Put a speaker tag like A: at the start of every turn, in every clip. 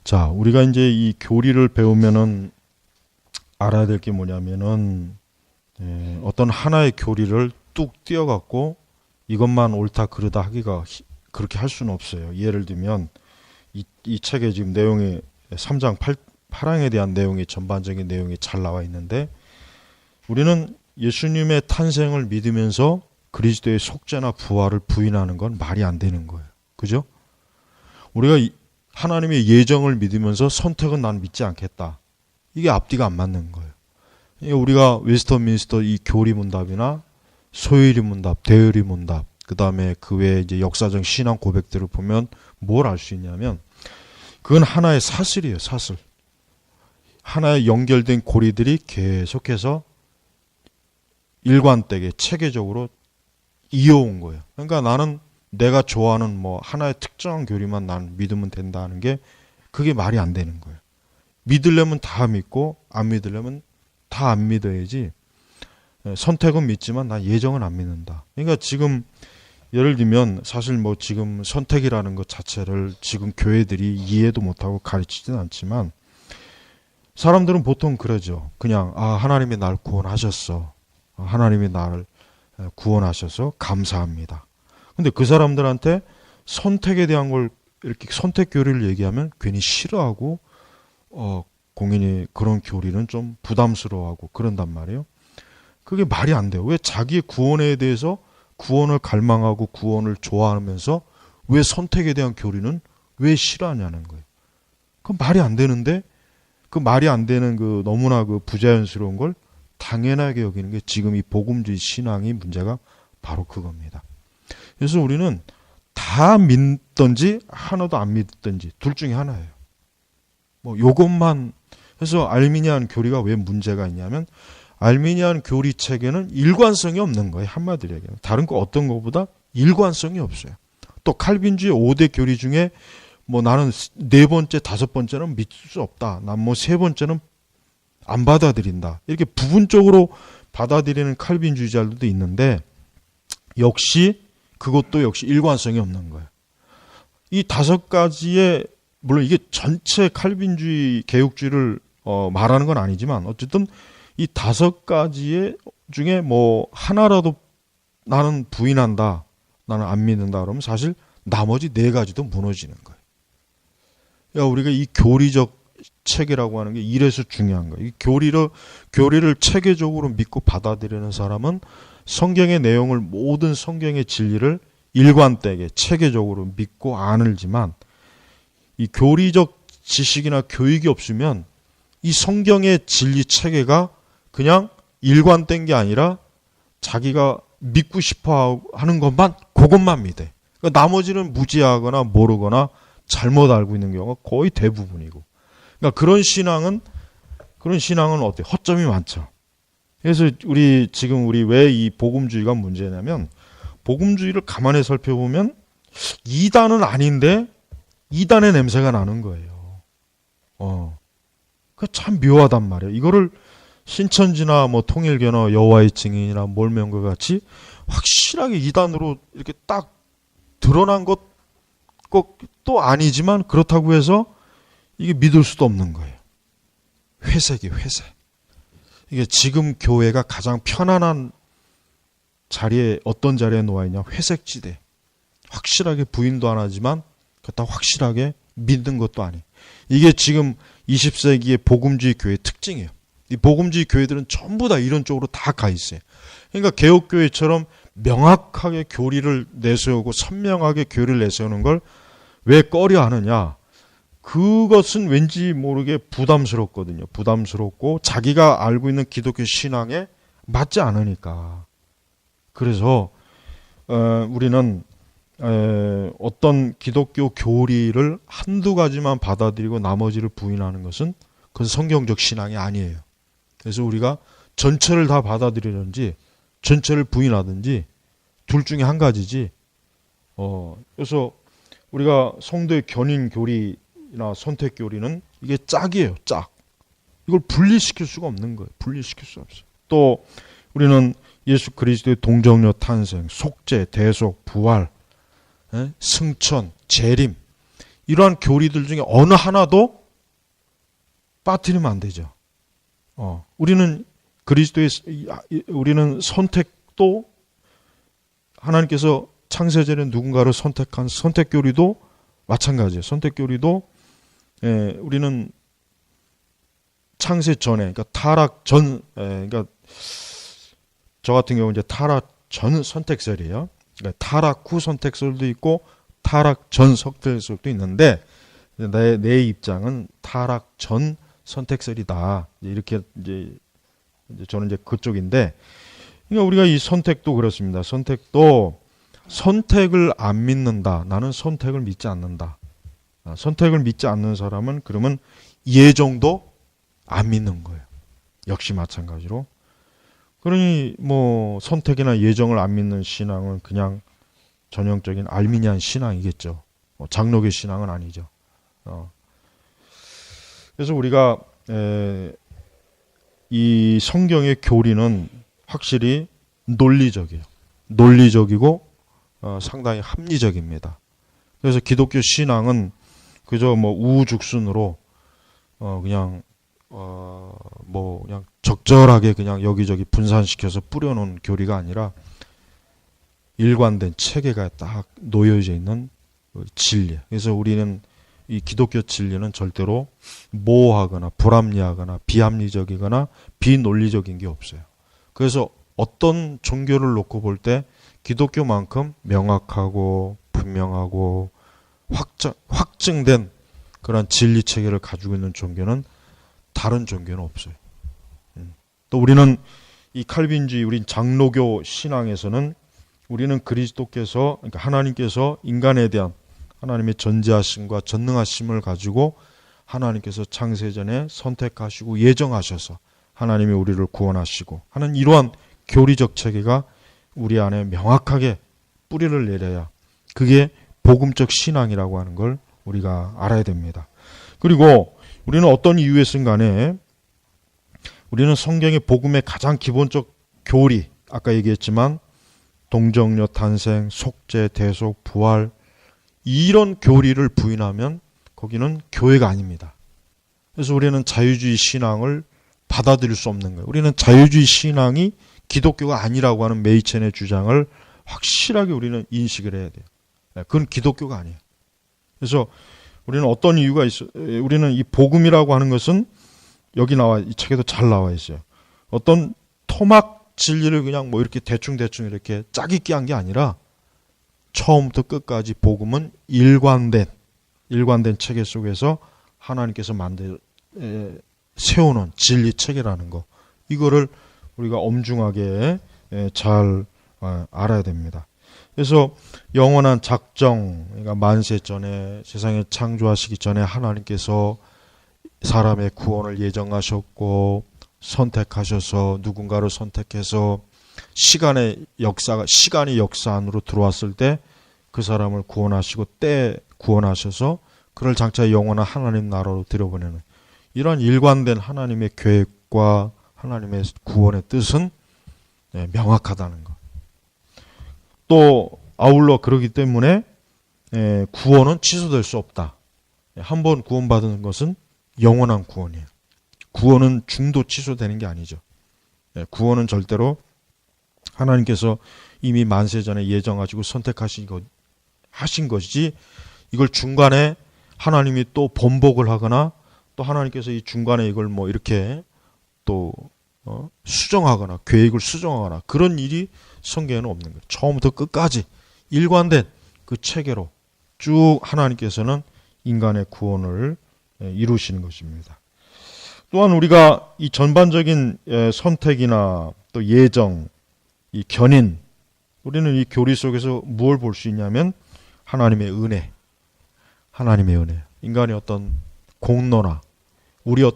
A: 자, 우리가 이제 이 교리를 배우면은 알아야 될 게 뭐냐면은 어떤 하나의 교리를 뚝 띄어갖고 이것만 옳다 그르다 하기가 그렇게 할 수는 없어요. 예를 들면 이 책에 지금 내용이 3장 8항에 대한 내용이 전반적인 내용이 잘 나와 있는데 우리는 예수님의 탄생을 믿으면서 그리스도의 속죄나 부활을 부인하는 건 말이 안 되는 거예요. 그죠? 우리가 하나님의 예정을 믿으면서 선택은 난 믿지 않겠다. 이게 앞뒤가 안 맞는 거예요. 우리가 웨스터민스터 이 교리 문답이나 소요리 문답, 대요리 문답, 그 다음에 그 외에 이제 역사적 신앙 고백들을 보면 뭘 알 수 있냐면 그건 하나의 사슬이에요, 사슬. 하나의 연결된 고리들이 계속해서 일관되게 체계적으로 이어온 거예요. 그러니까 나는 내가 좋아하는 뭐 하나의 특정한 교리만 난 믿으면 된다는 게 그게 말이 안 되는 거예요. 믿으려면 다 믿고 안 믿으려면 다 안 믿어야지. 선택은 믿지만 난 예정은 안 믿는다. 그러니까 지금 예를 들면 사실 뭐 지금 선택이라는 것 자체를 지금 교회들이 이해도 못하고 가르치지는 않지만 사람들은 보통 그러죠. 그냥 하나님이 날 구원하셨어. 하나님이 나를 구원하셔서 감사합니다. 근데 그 사람들한테 선택에 대한 걸 이렇게 선택 교리를 얘기하면 괜히 싫어하고 공인이 그런 교리는 좀 부담스러워하고 그런단 말이에요. 그게 말이 안 돼요. 왜 자기의 구원에 대해서 구원을 갈망하고 구원을 좋아하면서 왜 선택에 대한 교리는 왜 싫어하냐는 거예요. 그건 말이 안 되는데 그 말이 안 되는 그 너무나 그 부자연스러운 걸 당연하게 여기는 게 지금 이 복음주의 신앙의 문제가 바로 그겁니다. 그래서 우리는 다 믿든지 하나도 안 믿든지 둘 중에 하나예요. 뭐 요것만 해서 알미니안 교리가 왜 문제가 있냐면 알미니안 교리 체계는 일관성이 없는 거예요. 한마디로 얘기하면. 다른 거 어떤 것보다 일관성이 없어요. 또 칼빈주의 5대 교리 중에 뭐 나는 네 번째, 다섯 번째는 믿을 수 없다. 난 뭐 세 번째는 안 받아들인다. 이렇게 부분적으로 받아들이는 칼빈주의자들도 있는데 역시 그것도 역시 일관성이 없는 거예요. 이 다섯 가지의 물론 이게 전체 칼빈주의 개혁주의를 말하는 건 아니지만 어쨌든 이 다섯 가지의 중에 뭐 하나라도 나는 부인한다, 나는 안 믿는다 그러면 사실 나머지 네 가지도 무너지는 거예요. 야, 우리가 이 교리적 체계라고 하는 게 이래서 중요한 거예요. 이 교리를 체계적으로 믿고 받아들이는 사람은 성경의 내용을 모든 성경의 진리를 일관되게 체계적으로 믿고 안을지만 이 교리적 지식이나 교육이 없으면 이 성경의 진리 체계가 그냥 일관된 게 아니라 자기가 믿고 싶어 하는 것만 그것만 믿어. 그러니까 나머지는 무지하거나 모르거나 잘못 알고 있는 경우가 거의 대부분이고. 그러니까 그런 신앙은 어때요? 허점이 많죠. 그래서 우리 왜 이 복음주의가 문제냐면 복음주의를 가만히 살펴보면 이단은 아닌데 이단의 냄새가 나는 거예요. 그 참 묘하단 말이에요. 이거를 신천지나 뭐 통일교나 여호와의 증인이나 몰명과 같이 확실하게 이단으로 이렇게 딱 드러난 것도 아니지만 그렇다고 해서 이게 믿을 수도 없는 거예요. 회색이 회색. 이게 지금 교회가 가장 편안한 자리에 어떤 자리에 놓아 있냐? 회색지대. 확실하게 부인도 안 하지만 그렇다고 확실하게 믿는 것도 아니에요. 이게 지금 20세기의 복음주의 교회의 특징이에요. 이 복음주의 교회들은 전부 다 이런 쪽으로 다 가 있어요. 그러니까 개혁교회처럼 명확하게 교리를 내세우고 선명하게 교리를 내세우는 걸 왜 꺼려 하느냐? 그것은 왠지 모르게 부담스럽거든요. 부담스럽고 자기가 알고 있는 기독교 신앙에 맞지 않으니까. 그래서 우리는 어떤 기독교 교리를 한두 가지만 받아들이고 나머지를 부인하는 것은 그건 성경적 신앙이 아니에요. 그래서 우리가 전체를 다 받아들이는지 전체를 부인하든지 둘 중에 한 가지지. 그래서 우리가 성도의 견인 교리나 선택 교리는 이게 짝이에요. 짝. 이걸 분리시킬 수가 없는 거예요. 분리시킬 수 없어요. 또 우리는 예수 그리스도의 동정녀 탄생, 속죄, 대속, 부활, 승천, 재림 이러한 교리들 중에 어느 하나도 빠뜨리면 안 되죠. 우리는 우리는 선택도 하나님께서 창세전에 누군가를 선택한 선택 교리도 마찬가지예요. 선택 교리도 우리는 창세 전에, 그러니까 타락 전, 그러니까 저 같은 경우 이제 타락 전 선택설이에요. 그러니까 타락 후 선택설도 있고 타락 전 선택설도 있는데 내 입장은 타락 전 선택설이다. 이렇게 이제 저는 이제 그쪽인데, 그러니까 우리가 이 선택도 그렇습니다. 선택도 선택을 안 믿는다. 나는 선택을 믿지 않는다. 선택을 믿지 않는 사람은 그러면 예정도 안 믿는 거예요. 역시 마찬가지로. 그러니 뭐 선택이나 예정을 안 믿는 신앙은 그냥 전형적인 알미니안 신앙이겠죠. 장로교 신앙은 아니죠. 그래서 우리가 이 성경의 교리는 확실히 논리적이에요. 논리적이고 상당히 합리적입니다. 그래서 기독교 신앙은 그저 뭐 우후죽순으로 그냥 그냥 적절하게 그냥 여기저기 분산시켜서 뿌려놓은 교리가 아니라 일관된 체계가 딱 놓여져 있는 진리. 그래서 우리는 이 기독교 진리는 절대로 모호하거나 불합리하거나 비합리적이거나 비논리적인 게 없어요. 그래서 어떤 종교를 놓고 볼 때 기독교만큼 명확하고 분명하고 확증된 그런 진리 체계를 가지고 있는 종교는 다른 종교는 없어요. 또 우리는 이 칼빈주의, 우린 장로교 신앙에서는 우리는 그리스도께서, 그러니까 하나님께서 인간에 대한 하나님의 전지하심과 전능하심을 가지고 하나님께서 창세전에 선택하시고 예정하셔서 하나님이 우리를 구원하시고 하는 이러한 교리적 체계가 우리 안에 명확하게 뿌리를 내려야 그게 복음적 신앙이라고 하는 걸 우리가 알아야 됩니다. 그리고 우리는 어떤 이유에선 간에 우리는 성경의 복음의 가장 기본적 교리, 아까 얘기했지만 동정녀 탄생, 속죄, 대속, 부활, 이런 교리를 부인하면 거기는 교회가 아닙니다. 그래서 우리는 자유주의 신앙을 받아들일 수 없는 거예요. 우리는 자유주의 신앙이 기독교가 아니라고 하는 메이첸의 주장을 확실하게 우리는 인식을 해야 돼요. 그건 기독교가 아니에요. 그래서 우리는 어떤 이유가 있어? 우리는 이 복음이라고 하는 것은 여기 이 책에도 잘 나와 있어요. 어떤 토막 진리를 그냥 뭐 이렇게 대충 이렇게 짜깁기 한 게 아니라 처음부터 끝까지 복음은 일관된 체계 속에서 하나님께서 세우는 진리 체계라는 거. 이거를 우리가 엄중하게 잘 알아야 됩니다. 그래서 영원한 작정, 그러니까 만세 전에 세상을 창조하시기 전에 하나님께서 사람의 구원을 예정하셨고 선택하셔서 누군가를 선택해서 시간이 역사 안으로 들어왔을 때 그 사람을 구원하시고 때 구원하셔서 그를 장차 영원한 하나님 나라로 들여보내는 이런 일관된 하나님의 계획과 하나님의 구원의 뜻은 명확하다는 것. 또 아울러 그러기 때문에 구원은 취소될 수 없다. 한 번 구원받은 것은 영원한 구원이에요. 구원은 중도 취소되는 게 아니죠. 구원은 절대로 하나님께서 이미 만세 전에 예정하시고 선택하신 것이지 이걸 중간에 하나님이 또 번복을 하거나 또 하나님께서 이 중간에 이걸 뭐 이렇게 또 수정하거나 계획을 수정하거나 그런 일이 성경에는 없는 거예요. 처음부터 끝까지 일관된 그 체계로 쭉 하나님께서는 인간의 구원을 이루시는 것입니다. 또한 우리가 이 전반적인 선택이나 또 예정, 이 견인, 우리는 이 교리 속에서 무엇을 볼 수 있냐면 하나님의 은혜. 인간의 어떤 공로나 우리의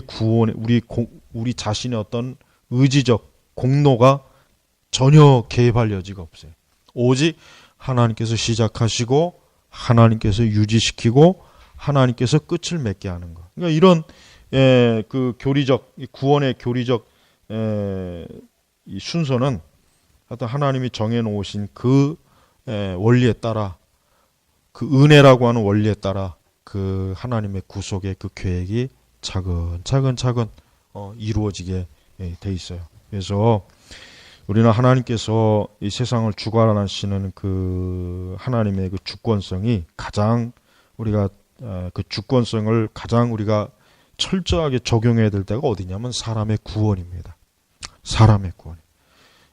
A: 구원, 우리 자신의 어떤 의지적 공로가 전혀 개입할 여지가 없어요. 오직 하나님께서 시작하시고 하나님께서 유지시키고 하나님께서 끝을 맺게 하는 것. 그러니까 이런 그 교리적 구원의 교리적 이 순서는 하여튼 하나님이 정해 놓으신 그 원리에 따라 그 은혜라고 하는 원리에 따라 그 하나님의 구속의 그 계획이 차근차근 이루어지게 돼 있어요. 그래서 우리는 하나님께서 이 세상을 주관하시는 그 하나님의 그 주권성이 가장 우리가 그 주권성을 가장 우리가 철저하게 적용해야 될 때가 어디냐면 사람의 구원입니다. 사람의 구원.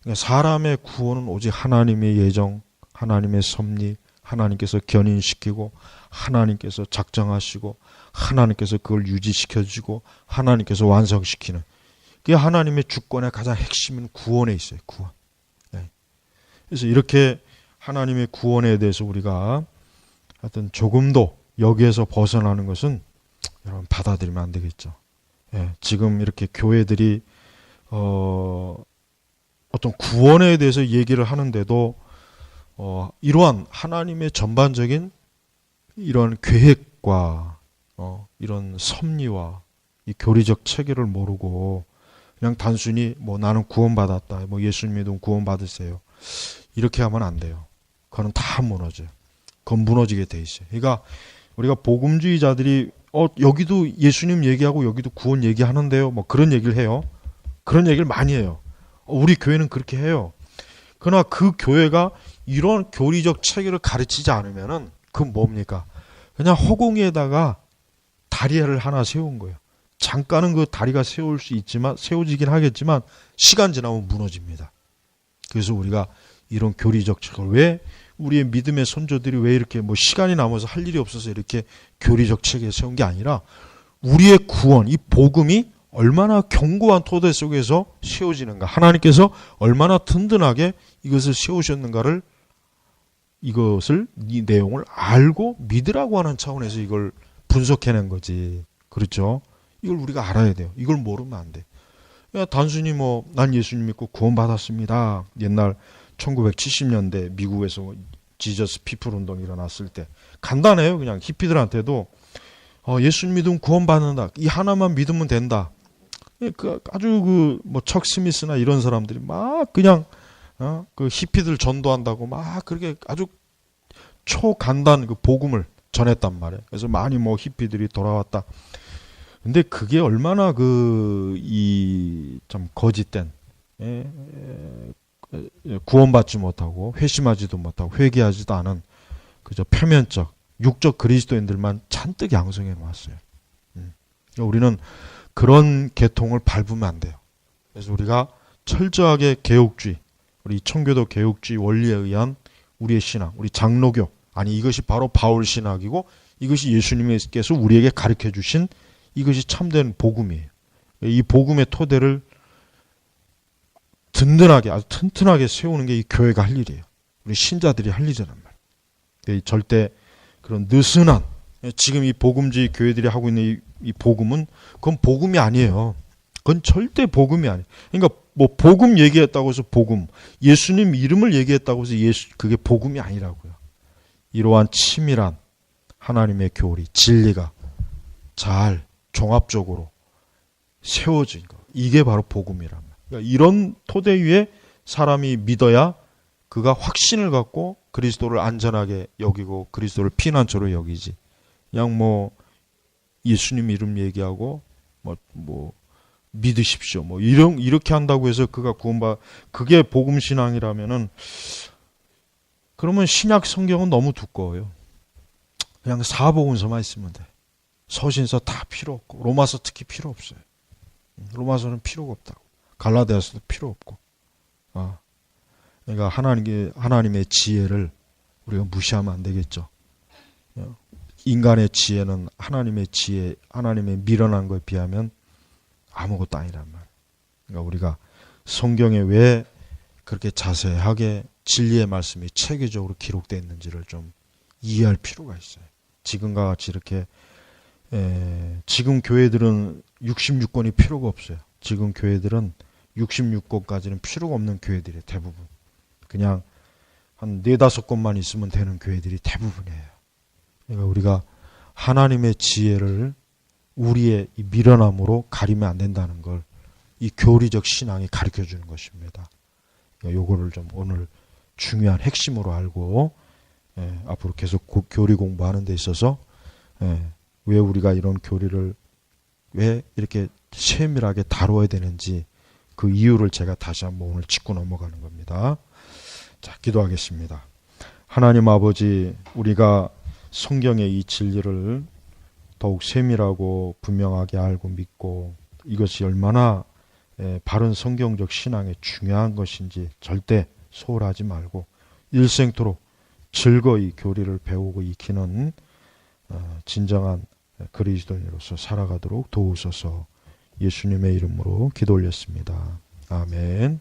A: 그러니까 사람의 구원은 오직 하나님의 예정, 하나님의 섭리, 하나님께서 견인시키고 하나님께서 작정하시고 하나님께서 그걸 유지시켜주고 하나님께서 완성시키는, 그게 하나님의 주권의 가장 핵심은 구원에 있어요. 구원. 그래서 이렇게 하나님의 구원에 대해서 우리가 하여튼 조금도 여기에서 벗어나는 것은 여러분 받아들이면 안 되겠죠. 지금 이렇게 교회들이 어떤 구원에 대해서 얘기를 하는데도 이러한 하나님의 전반적인 이런 계획과 이런 섭리와 이 교리적 체계를 모르고 그냥 단순히 뭐 나는 구원받았다, 뭐 예수 믿으면 구원받으세요, 이렇게 하면 안 돼요. 그거는 다 무너져요. 그건 무너지게 돼 있어요. 그러니까 우리가 복음주의자들이 여기도 예수님 얘기하고 여기도 구원 얘기하는데요, 뭐 그런 얘기를 해요. 그런 얘기를 많이 해요. 우리 교회는 그렇게 해요. 그러나 그 교회가 이런 교리적 체계를 가르치지 않으면은 그건 뭡니까? 그냥 허공에다가 다리를 하나 세운 거예요. 잠깐은 그 다리가 세워지긴 하겠지만 시간 지나면 무너집니다. 그래서 우리가 이런 교리적 체계를, 왜 우리의 믿음의 선조들이 왜 이렇게 뭐 시간이 남아서 할 일이 없어서 이렇게 교리적 체계에 세운 게 아니라 우리의 구원, 이 복음이 얼마나 견고한 토대 속에서 세워지는가, 하나님께서 얼마나 든든하게 이것을 세우셨는가를, 이것을, 이 내용을 알고 믿으라고 하는 차원에서 이걸 분석해낸 거지. 그렇죠? 이걸 우리가 알아야 돼요. 이걸 모르면 안 돼. 그냥 단순히 뭐 난 예수님 믿고 구원받았습니다. 옛날 1970년대 미국에서 지저스 피플 운동이 일어났을 때 간단해요. 그냥 히피들한테도 예수님 믿으면 구원받는다, 이 하나만 믿으면 된다. 아주 뭐 척 스미스나 이런 사람들이 막 그냥 그 히피들 전도한다고 막 그렇게 아주 초간단 그 복음을 전했단 말이에요. 그래서 많이 뭐 히피들이 돌아왔다. 근데 그게 얼마나 참 거짓된, 구원받지 못하고 회심하지도 못하고 회개하지도 않은 그저 표면적 육적 그리스도인들만 잔뜩 양성해 놓았어요. 우리는 그런 계통을 밟으면 안 돼요. 그래서 우리가 철저하게 개혁주의, 우리 청교도 개혁주의 원리에 의한 우리의 신앙, 우리 장로교, 아니 이것이 바로 바울 신학이고 이것이 예수님께서 우리에게 가르쳐 주신 이것이 참된 복음이에요. 이 복음의 토대를 든든하게, 아주 튼튼하게 세우는 게 이 교회가 할 일이에요. 우리 신자들이 할 일이란 말이에요. 절대 그런 느슨한, 지금 이 복음주의 교회들이 하고 있는 이 복음은 그건 복음이 아니에요. 그건 절대 복음이 아니에요. 그러니까 뭐 복음 얘기했다고 해서 복음, 예수님 이름을 얘기했다고 해서 그게 복음이 아니라고요. 이러한 치밀한 하나님의 교리, 진리가 잘 종합적으로 세워진 거, 이게 바로 복음이란 말이에요. 그러니까 이런 토대 위에 사람이 믿어야 그가 확신을 갖고 그리스도를 안전하게 여기고 그리스도를 피난처로 여기지. 그냥 뭐 예수님 이름 얘기하고 뭐 믿으십시오, 뭐 이렇게 한다고 해서 그가 그게 복음 신앙이라면은, 그러면 신약 성경은 너무 두꺼워요. 그냥 사복음서만 있으면 돼. 서신서 다 필요 없고, 로마서 특히 필요 없어요. 로마서는 필요가 없다고. 갈라디아서도 필요 없고. 그러니까 하나님의 지혜를 우리가 무시하면 안 되겠죠. 인간의 지혜는 하나님의 지혜, 하나님의 미련한 것에 비하면 아무것도 아니란 말이에요. 그러니까 우리가 성경에 왜 그렇게 자세하게 진리의 말씀이 체계적으로 기록되어 있는지를 좀 이해할 필요가 있어요. 지금과 같이 이렇게 지금 교회들은 66권이 필요가 없어요. 지금 교회들은 66권까지는 필요가 없는 교회들이에요. 대부분. 그냥 한 4-5권만 있으면 되는 교회들이 대부분이에요. 그러니까 우리가 하나님의 지혜를 우리의 이 미련함으로 가리면 안 된다는 걸 이 교리적 신앙이 가르쳐 주는 것입니다. 그러니까 요거를 좀 오늘 중요한 핵심으로 알고 앞으로 계속 교리 공부하는 데 있어서 왜 우리가 이런 교리를 왜 이렇게 세밀하게 다뤄야 되는지 그 이유를 제가 다시 한번 오늘 짚고 넘어가는 겁니다. 자, 기도하겠습니다. 하나님 아버지, 우리가 성경의 이 진리를 더욱 세밀하고 분명하게 알고 믿고 이것이 얼마나 바른 성경적 신앙에 중요한 것인지 절대 소홀하지 말고 일생토록 즐거이 교리를 배우고 익히는 진정한 그리스도인으로서 살아가도록 도우소서. 예수님의 이름으로 기도 올렸습니다. 아멘.